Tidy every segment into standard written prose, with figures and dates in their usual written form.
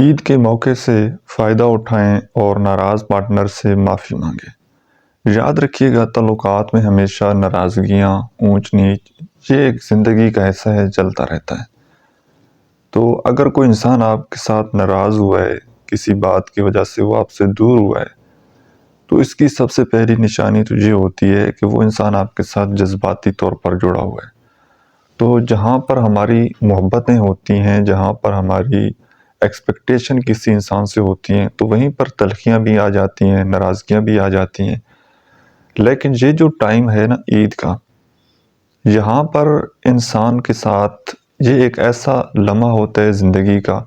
عید کے موقع سے فائدہ اٹھائیں اور ناراض پارٹنر سے معافی مانگیں۔ یاد رکھیے گا، تعلقات میں ہمیشہ ناراضگیاں، اونچ نیچ، یہ ایک زندگی کا حصہ ہے، چلتا رہتا ہے۔ تو اگر کوئی انسان آپ کے ساتھ ناراض ہوا ہے، کسی بات کی وجہ سے وہ آپ سے دور ہوا ہے، تو اس کی سب سے پہلی نشانی تو یہ ہوتی ہے کہ وہ انسان آپ کے ساتھ جذباتی طور پر جڑا ہوا ہے۔ تو جہاں پر ہماری محبتیں ہوتی ہیں، جہاں پر ہماری ایکسپیکٹیشن کسی انسان سے ہوتی ہیں، تو وہیں پر تلخیاں بھی آ جاتی ہیں، ناراضگیاں بھی آ جاتی ہیں۔ لیکن یہ جو ٹائم ہے نا عید کا، یہاں پر انسان کے ساتھ یہ ایک ایسا لمحہ ہوتا ہے زندگی کا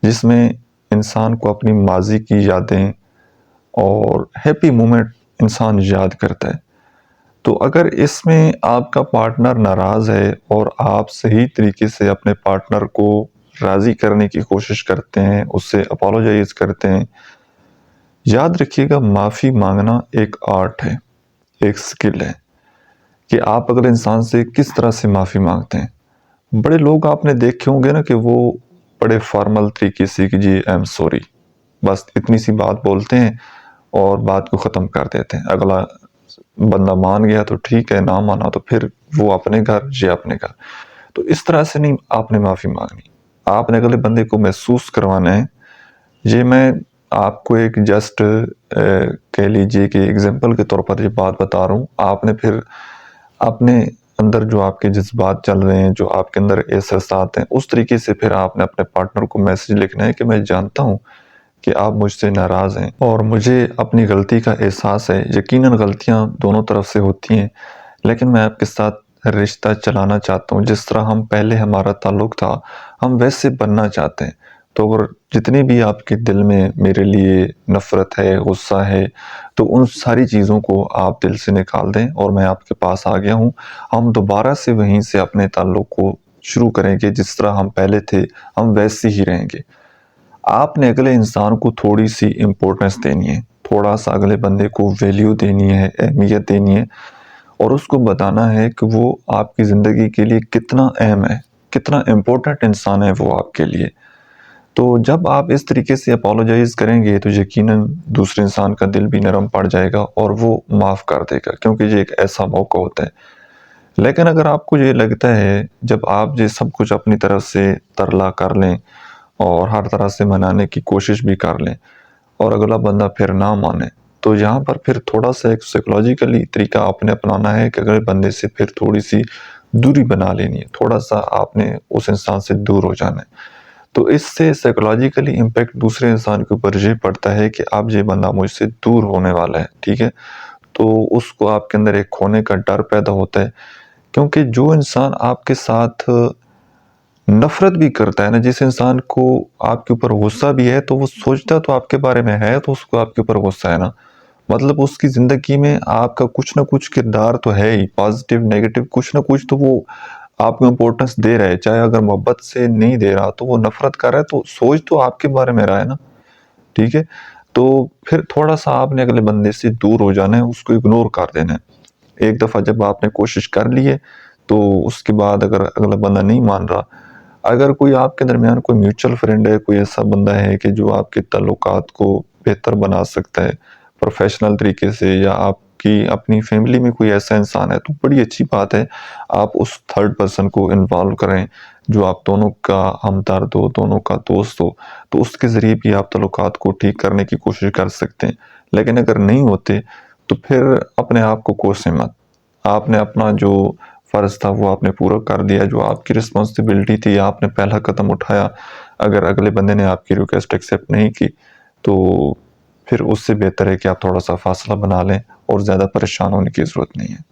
جس میں انسان کو اپنی ماضی کی یادیں اور ہیپی مومنٹ انسان یاد کرتا ہے۔ تو اگر اس میں آپ کا پارٹنر ناراض ہے اور آپ صحیح طریقے سے اپنے پارٹنر کو راضی کرنے کی کوشش کرتے ہیں، اس سے اپولوجائز کرتے ہیں، یاد رکھیے گا معافی مانگنا ایک آرٹ ہے، ایک سکل ہے کہ آپ اگلے انسان سے کس طرح سے معافی مانگتے ہیں۔ بڑے لوگ آپ نے دیکھے ہوں گے نا کہ وہ بڑے فارمل طریقے سے کہ جی آئی ایم سوری، بس اتنی سی بات بولتے ہیں اور بات کو ختم کر دیتے ہیں۔ اگلا بندہ مان گیا تو ٹھیک ہے، نہ مانا تو پھر وہ اپنے گھر، یہ اپنے گھر۔ تو اس طرح سے نہیں آپ نے معافی مانگنی، آپ نے اگلے بندے کو محسوس کروانا ہے۔ یہ میں آپ کو ایک جسٹ کہہ لیجئے کہ ایگزامپل کے طور پر یہ بات بتا رہا ہوں۔ آپ نے پھر اپنے اندر جو آپ کے جذبات چل رہے ہیں، جو آپ کے اندر احساسات ہیں، اس طریقے سے پھر آپ نے اپنے پارٹنر کو میسج لکھنا ہے کہ میں جانتا ہوں کہ آپ مجھ سے ناراض ہیں اور مجھے اپنی غلطی کا احساس ہے۔ یقیناً غلطیاں دونوں طرف سے ہوتی ہیں، لیکن میں آپ کے ساتھ رشتہ چلانا چاہتا ہوں۔ جس طرح ہم پہلے ہمارا تعلق تھا، ہم ویسے بننا چاہتے ہیں۔ تو اگر جتنی بھی آپ کے دل میں میرے لیے نفرت ہے، غصہ ہے، تو ان ساری چیزوں کو آپ دل سے نکال دیں اور میں آپ کے پاس آ گیا ہوں۔ ہم دوبارہ سے وہیں سے اپنے تعلق کو شروع کریں گے، جس طرح ہم پہلے تھے ہم ویسے ہی رہیں گے۔ آپ نے اگلے انسان کو تھوڑی سی امپورٹنس دینی ہے، تھوڑا سا اگلے بندے کو ویلیو دینی ہے، اہمیت دینی ہے، اور اس کو بتانا ہے کہ وہ آپ کی زندگی کے لیے کتنا اہم ہے، کتنا امپورٹنٹ انسان ہے وہ آپ کے لیے۔ تو جب آپ اس طریقے سے اپولوجائز کریں گے تو یقیناً دوسرے انسان کا دل بھی نرم پڑ جائے گا اور وہ معاف کر دے گا، کیونکہ یہ ایک ایسا موقع ہوتا ہے۔ لیکن اگر آپ کو یہ لگتا ہے، جب آپ یہ سب کچھ اپنی طرف سے ترلا کر لیں اور ہر طرح سے منانے کی کوشش بھی کر لیں اور اگلا بندہ پھر نہ مانے، تو یہاں پر پھر تھوڑا سا ایک سائیکولوجیکلی طریقہ آپ نے اپنانا ہے کہ اگلے بندے سے پھر تھوڑی سی دوری بنا لینی ہے، تھوڑا سا آپ نے اس انسان سے دور ہو جانا ہے۔ تو اس سے سائیکولوجیکلی امپیکٹ دوسرے انسان کے اوپر یہ پڑتا ہے کہ اب یہ بندہ مجھ سے دور ہونے والا ہے، ٹھیک ہے۔ تو اس کو آپ کے اندر ایک کھونے کا ڈر پیدا ہوتا ہے، کیونکہ جو انسان آپ کے ساتھ نفرت بھی کرتا ہے نا، جس انسان کو آپ کے اوپر غصہ بھی ہے، تو وہ سوچتا تو آپ کے بارے میں ہے، تو اس کو آپ کے اوپر غصہ ہے نا، مطلب اس کی زندگی میں آپ کا کچھ نہ کچھ کردار تو ہے ہی، پازیٹیو نیگیٹو کچھ نہ کچھ تو وہ آپ کو امپورٹنس دے رہا ہے، چاہے اگر محبت سے نہیں دے رہا تو وہ نفرت کر رہا ہے، تو سوچ تو آپ کے بارے میں رہا ہے نا، ٹھیک ہے۔ تو پھر تھوڑا سا آپ نے اگلے بندے سے دور ہو جانا ہے، اس کو اگنور کر دینا ہے۔ ایک دفعہ جب آپ نے کوشش کر لی ہے تو اس کے بعد اگر اگلا بندہ نہیں مان رہا، اگر کوئی آپ کے درمیان کوئی میوچل فرینڈ ہے، کوئی ایسا بندہ ہے کہ جو آپ کے تعلقات کو بہتر بنا سکتا ہے پروفیشنل طریقے سے، یا آپ کی اپنی فیملی میں کوئی ایسا انسان ہے، تو بڑی اچھی بات ہے، آپ اس تھرڈ پرسن کو انوالو کریں جو آپ دونوں کا ہمدرد ہو، دونوں کا دوست ہو، تو اس کے ذریعے بھی آپ تعلقات کو ٹھیک کرنے کی کوشش کر سکتے ہیں۔ لیکن اگر نہیں ہوتے تو پھر اپنے آپ کو کوسیں مت، آپ نے اپنا جو فرض تھا وہ آپ نے پورا کر دیا، جو آپ کی رسپانسبلٹی تھی آپ نے پہلا قدم اٹھایا۔ اگر اگلے بندے نے آپ کی ریکویسٹ ایکسیپٹ نہیں کی تو پھر اس سے بہتر ہے کہ آپ تھوڑا سا فاصلہ بنا لیں اور زیادہ پریشان ہونے کی ضرورت نہیں ہے۔